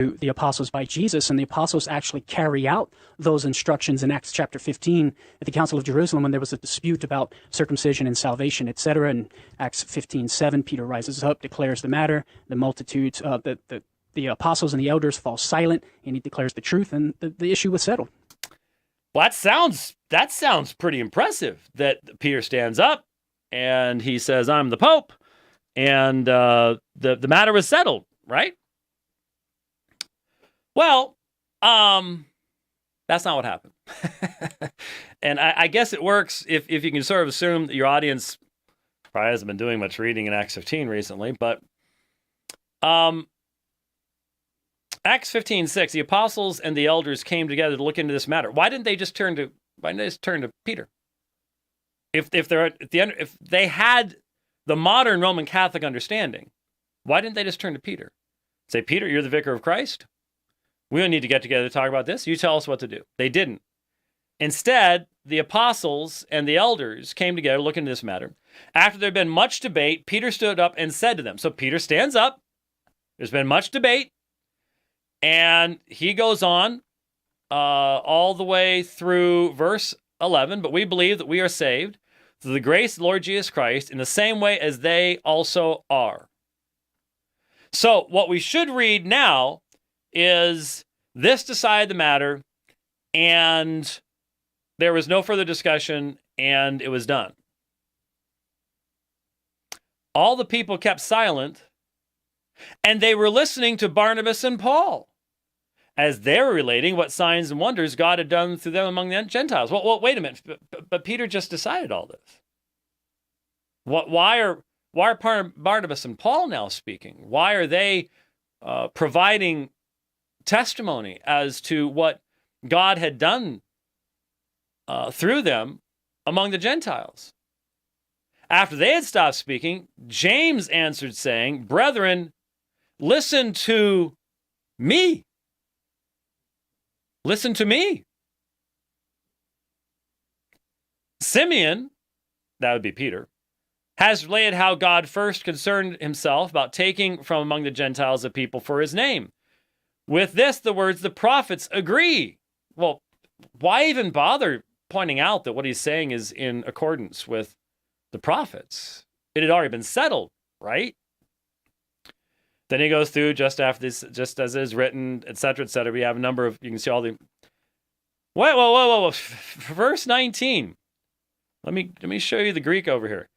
the apostles by Jesus, and the apostles actually carry out those instructions in Acts chapter 15 at the Council of Jerusalem when there was a dispute about circumcision and salvation, etc. In Acts 15:7, Peter rises up, declares the matter. The multitudes, the apostles and the elders fall silent, and he declares the truth, and the issue was settled. Well, that sounds pretty impressive. That Peter stands up and he says, "I'm the Pope," and the matter was settled, right? Well, that's not what happened. And I guess it works if you can sort of assume that your audience probably hasn't been doing much reading in Acts 15 recently, but Acts 15:6, the apostles and the elders came together to look into this matter. Why didn't they just turn to Peter? If they had the modern Roman Catholic understanding, why didn't they just turn to Peter? Say, "Peter, you're the vicar of Christ. We don't need to get together to talk about this. You tell us what to do." They didn't. Instead, the apostles and the elders came together to look into this matter. After there had been much debate, Peter stood up and said to them. So Peter stands up. There's been much debate. And he goes on all the way through verse 11. "But we believe that we are saved through the grace of the Lord Jesus Christ in the same way as they also are." So what we should read now is this decided the matter, and there was no further discussion, and it was done. All the people kept silent, and they were listening to Barnabas and Paul as they were relating what signs and wonders God had done through them among the Gentiles. Well, wait a minute, but Peter just decided all this. Why are Barnabas and Paul now speaking? Why are they providing testimony as to what God had done through them among the Gentiles? After they had stopped speaking, James answered, saying, "Brethren, listen to me. Listen to me. Simeon," that would be Peter, "has related how God first concerned himself about taking from among the Gentiles a people for his name. With this, the words the prophets agree." Well, why even bother pointing out that what he's saying is in accordance with the prophets? It had already been settled, right? Then he goes through just after this, just as it is written, etc., etc. We have a number of, you can see all the. Whoa. Verse 19. Let me show you the Greek over here.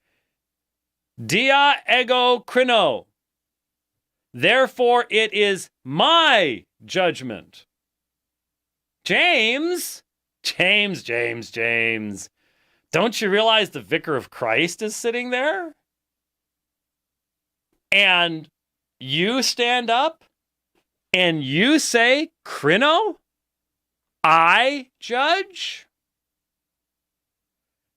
Dia ego krino. Therefore it is my judgment. James. Don't you realize the vicar of Christ is sitting there? And you stand up and you say, "Krino, I judge"?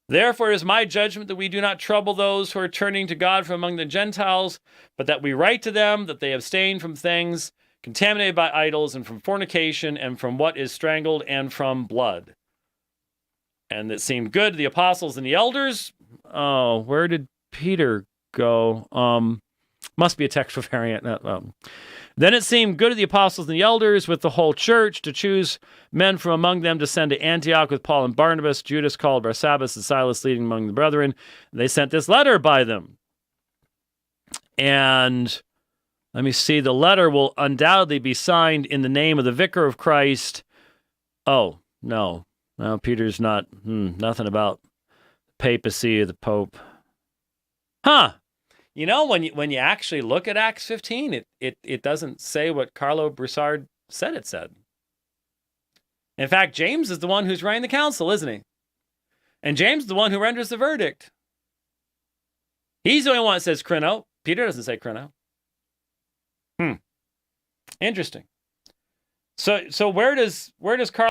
Therefore, it is my judgment that we do not trouble those who are turning to God from among the Gentiles, but that we write to them that they abstain from things contaminated by idols, and from fornication, and from what is strangled, and from blood. And it seemed good to the apostles and the elders. Oh, where did Peter go? Must be a textual variant. Then it seemed good to the apostles and the elders with the whole church to choose men from among them to send to Antioch with Paul and Barnabas, Judas called Barsabbas, and Silas leading among the brethren. They sent this letter by them. And let me see, the letter will undoubtedly be signed in the name of the vicar of Christ. Oh, no, Peter's not, nothing about papacy or the Pope. Huh. You know, when you actually look at Acts 15, it doesn't say what Carlo Broussard said it said. In fact, James is the one who's running the council, isn't he? And James is the one who renders the verdict. He's the only one that says krino. Peter doesn't say krino. Interesting. So where does Carlo